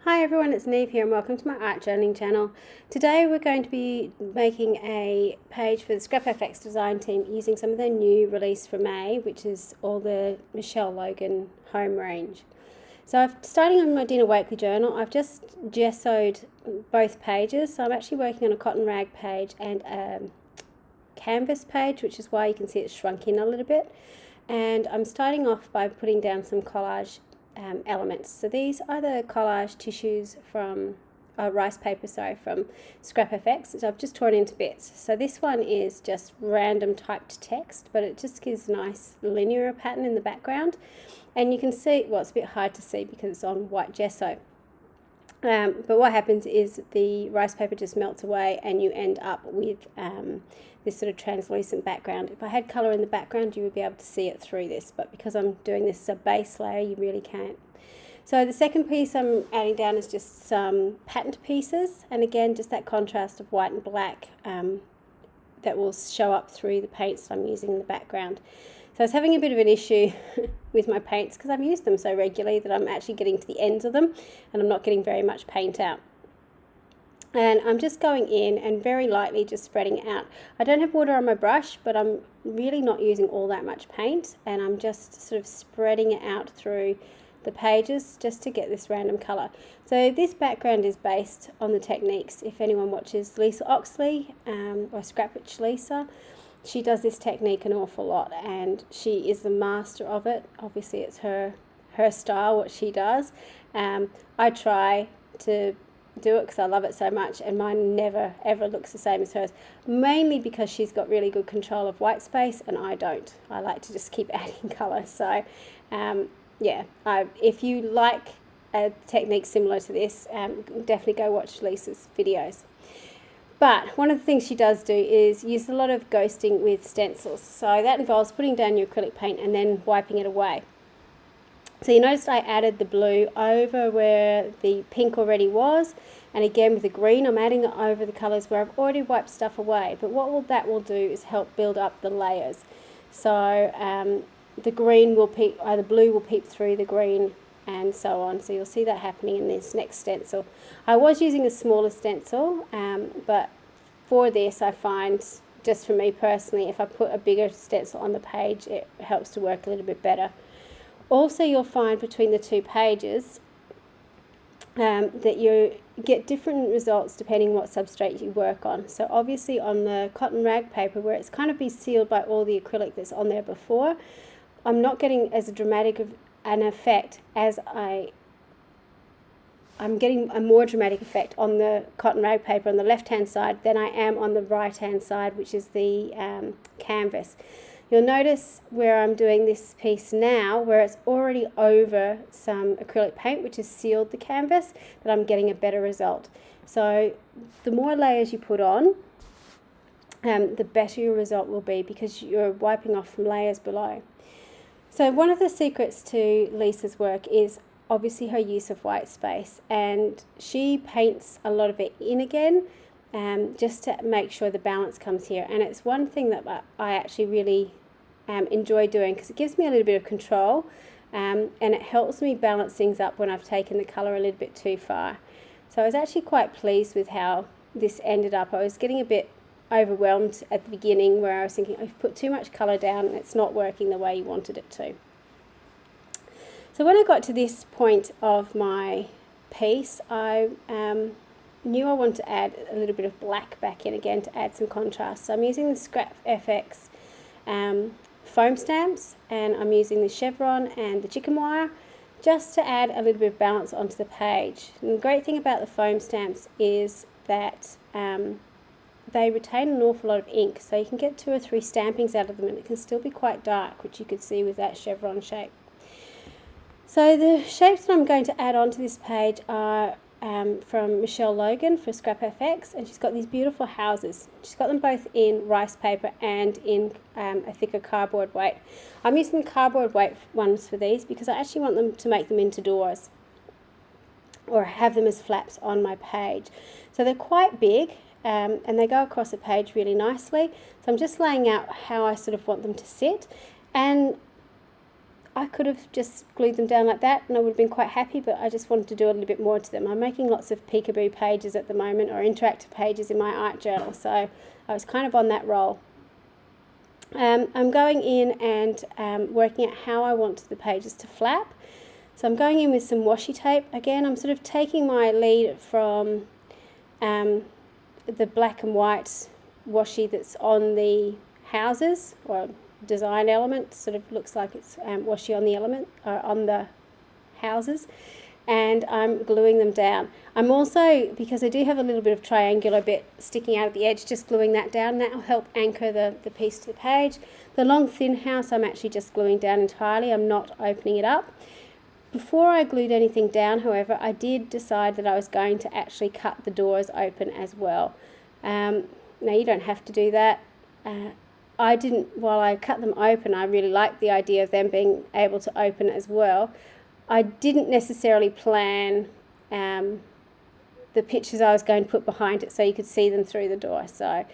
Hi everyone, it's Neve here and welcome to my art journaling channel. Today we're going to be making a page for the ScrapFX design team using some of their new release for May, which is all the Michelle Logan home range. So I'm starting on my Dina Wakley journal. I've just gessoed both pages, so I'm actually working on a cotton rag page and a canvas page, which is why you can see it's shrunk in a little bit. And I'm starting off by putting down some collage elements. So these are the collage tissues from rice paper, from ScrapFX, which I've just torn into bits. So this one is just random typed text, but it just gives a nice linear pattern in the background. And you can see, well, it's a bit hard to see because it's on white gesso. But what happens is the rice paper just melts away and you end up with this sort of translucent background. If I had colour in the background, you would be able to see it through this, but because I'm doing this as a base layer, you really can't. So the second piece I'm adding down is just some patterned pieces, and again, just that contrast of white and black that will show up through the paints that I'm using in the background. So I was having a bit of an issue with my paints because I've used them so regularly that I'm actually getting to the ends of them and I'm not getting very much paint out. And I'm just going in and very lightly just spreading it out. I don't have water on my brush, but I'm really not using all that much paint, and I'm just sort of spreading it out through the pages just to get this random colour. So this background is based on the techniques. If anyone watches Lisa Oxley or Scrap Witch Lisa, she does this technique an awful lot and she is the master of it. Obviously it's her style, what she does. I try to do it because I love it so much, and mine never ever looks the same as hers, mainly because she's got really good control of white space and I don't. I like to just keep adding colour. So if you like a technique similar to this, definitely go watch Lisa's videos. But one of the things she does do is use a lot of ghosting with stencils. So that involves putting down your acrylic paint and then wiping it away. So you noticed I added the blue over where the pink already was, and again with the green I'm adding it over the colours where I've already wiped stuff away. But what that will do is help build up the layers. So the green will peep, the blue will peep through the green, and so on. So you'll see that happening in this next stencil. I was using a smaller stencil, but for this I find, just for me personally, if I put a bigger stencil on the page, it helps to work a little bit better. Also, you'll find between the two pages that you get different results depending what substrate you work on. So obviously on the cotton rag paper, where it's kind of been sealed by all the acrylic that's on there before, I'm not getting as dramatic of an effect as I'm getting a more dramatic effect on the cotton rag paper on the left hand side than I am on the right hand side, which is the canvas. You'll notice where I'm doing this piece now, where it's already over some acrylic paint which has sealed the canvas, that I'm getting a better result. So the more layers you put on, the better your result will be, because you're wiping off from layers below. So one of the secrets to Lisa's work is obviously her use of white space, and she paints a lot of it in again, just to make sure the balance comes here. And it's one thing that I actually really enjoy doing, because it gives me a little bit of control, and it helps me balance things up when I've taken the colour a little bit too far. So I was actually quite pleased with how this ended up. I was getting a bit overwhelmed at the beginning, where I was thinking, I've put too much colour down and it's not working the way you wanted it to. So when I got to this point of my piece, I knew I wanted to add a little bit of black back in again to add some contrast. So I'm using the ScrapFX foam stamps, and I'm using the chevron and the chicken wire just to add a little bit of balance onto the page. And the great thing about the foam stamps is that they retain an awful lot of ink, so you can get 2 or 3 stampings out of them and it can still be quite dark, which you could see with that chevron shape. So the shapes that I'm going to add onto this page are from Michelle Logan for ScrapFX, and she's got these beautiful houses. She's got them both in rice paper and in a thicker cardboard weight. I'm using the cardboard weight ones for these because I actually want them to make them into doors, or have them as flaps on my page. So they're quite big, and they go across the page really nicely. So I'm just laying out how I sort of want them to sit, and I could have just glued them down like that and I would have been quite happy, but I just wanted to do a little bit more to them. I'm making lots of peekaboo pages at the moment, or interactive pages in my art journal, so I was kind of on that roll. I'm going in and working out how I want the pages to flap. So I'm going in with some washi tape. Again, I'm sort of taking my lead from the black and white washi that's on the houses, or design element, sort of looks like it's washi on the element, or on the houses, and I'm gluing them down. I'm also, because I do have a little bit of triangular bit sticking out at the edge, just gluing that down. That will help anchor the piece to the page. The long thin house I'm actually just gluing down entirely. I'm not opening it up. Before I glued anything down, however, I did decide that I was going to actually cut the doors open as well. Now, you don't have to do that. I didn't, while I cut them open, I really liked the idea of them being able to open as well. I didn't necessarily plan the pictures I was going to put behind it so you could see them through the door. So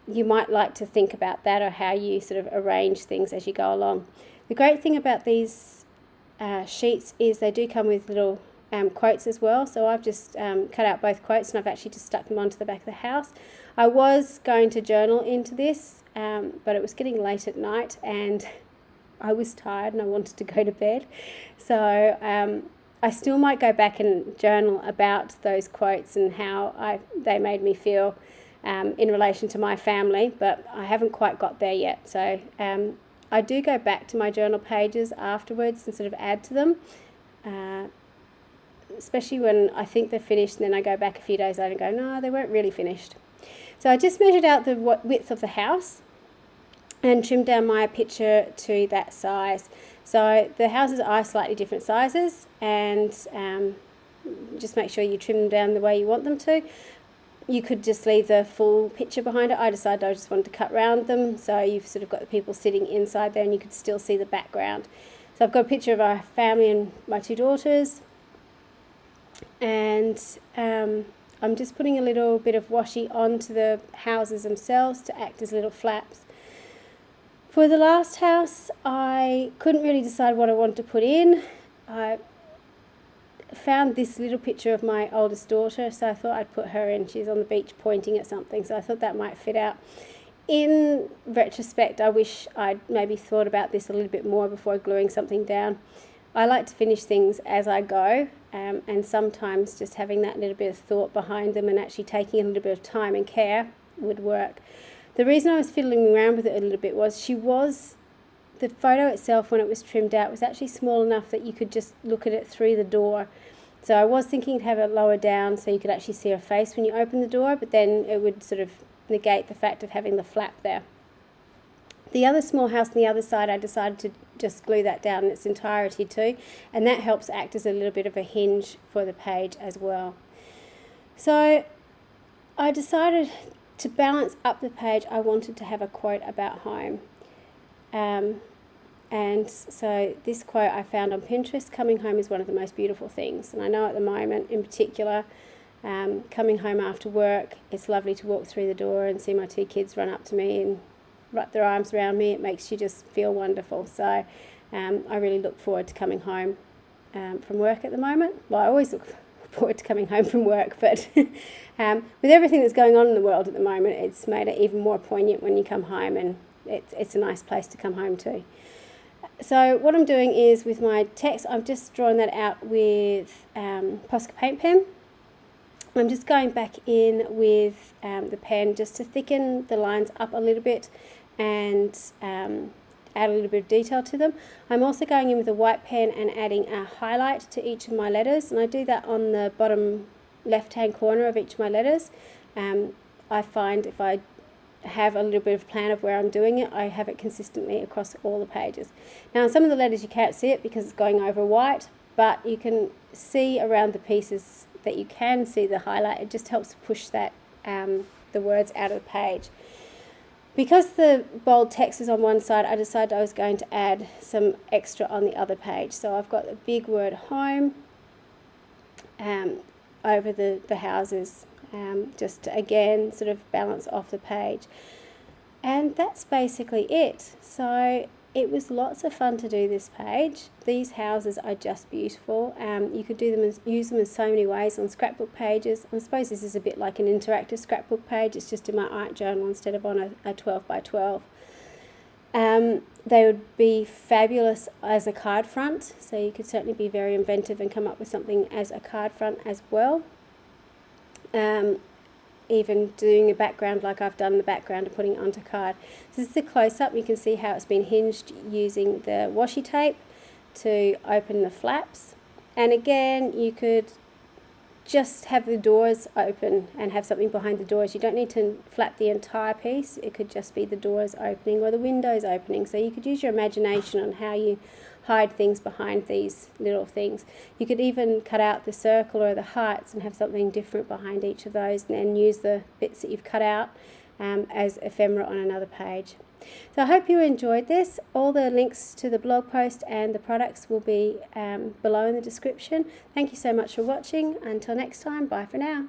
you might like to think about that, or how you sort of arrange things as you go along. The great thing about these sheets is they do come with little quotes as well. So I've just cut out both quotes and I've actually just stuck them onto the back of the house. I was going to journal into this, but it was getting late at night and I was tired and I wanted to go to bed. So I still might go back and journal about those quotes and how they made me feel in relation to my family, but I haven't quite got there yet. So I do go back to my journal pages afterwards and sort of add to them, especially when I think they're finished, and then I go back a few days later and go, no, they weren't really finished. So I just measured out the width of the house and trimmed down my picture to that size. So the houses are slightly different sizes, and just make sure you trim them down the way you want them to. You could just leave the full picture behind it. I decided I just wanted to cut round them, so you've sort of got the people sitting inside there and you could still see the background. So I've got a picture of our family and my two daughters, and I'm just putting a little bit of washi onto the houses themselves to act as little flaps. For the last house, I couldn't really decide what I wanted to put in. I found this little picture of my oldest daughter, so I thought I'd put her in. She's on the beach pointing at something, so I thought that might fit out. In retrospect, I wish I'd maybe thought about this a little bit more before gluing something down. I like to finish things as I go, and sometimes just having that little bit of thought behind them and actually taking a little bit of time and care would work. The reason I was fiddling around with it a little bit was the photo itself, when it was trimmed out, was actually small enough that you could just look at it through the door. So I was thinking to have it lower down so you could actually see her face when you open the door, but then it would sort of negate the fact of having the flap there. The other small house on the other side, I decided to just glue that down in its entirety too, and that helps act as a little bit of a hinge for the page as well. So I decided to balance up the page. I wanted to have a quote about home. And so this quote I found on Pinterest: coming home is one of the most beautiful things. And I know at the moment in particular, coming home after work, it's lovely to walk through the door and see my two kids run up to me and wrap their arms around me. It makes you just feel wonderful. So I really look forward to coming home from work at the moment. Well, I always look forward to coming home from work, but with everything that's going on in the world at the moment, it's made it even more poignant when you come home, and it's a nice place to come home to. So what I'm doing is, with my text, I've just drawn that out with Posca paint pen. I'm just going back in with the pen just to thicken the lines up a little bit and add a little bit of detail to them. I'm also going in with a white pen and adding a highlight to each of my letters, and I do that on the bottom left-hand corner of each of my letters. I find if I have a little bit of plan of where I'm doing it, I have it consistently across all the pages. Now, on some of the letters you can't see it because it's going over white, but you can see around the pieces that you can see the highlight. It just helps push that the words out of the page. Because the bold text is on one side, I decided I was going to add some extra on the other page. So I've got the big word home over the houses, just to, again, sort of balance off the page. And that's basically it. So it was lots of fun to do this page. These houses are just beautiful. You could use them in so many ways on scrapbook pages. I suppose this is a bit like an interactive scrapbook page. It's just in my art journal instead of on a 12 by 12. They would be fabulous as a card front, so you could certainly be very inventive and come up with something as a card front as well. Even doing a background like I've done the background and putting it onto card. So this is a close-up. You can see how it's been hinged using the washi tape to open the flaps. And again, you could just have the doors open and have something behind the doors. You don't need to flap the entire piece. It could just be the doors opening or the windows opening. So you could use your imagination on how you hide things behind these little things. You could even cut out the circle or the hearts and have something different behind each of those, and then use the bits that you've cut out as ephemera on another page. So I hope you enjoyed this. All the links to the blog post and the products will be below in the description. Thank you so much for watching. Until next time, bye for now.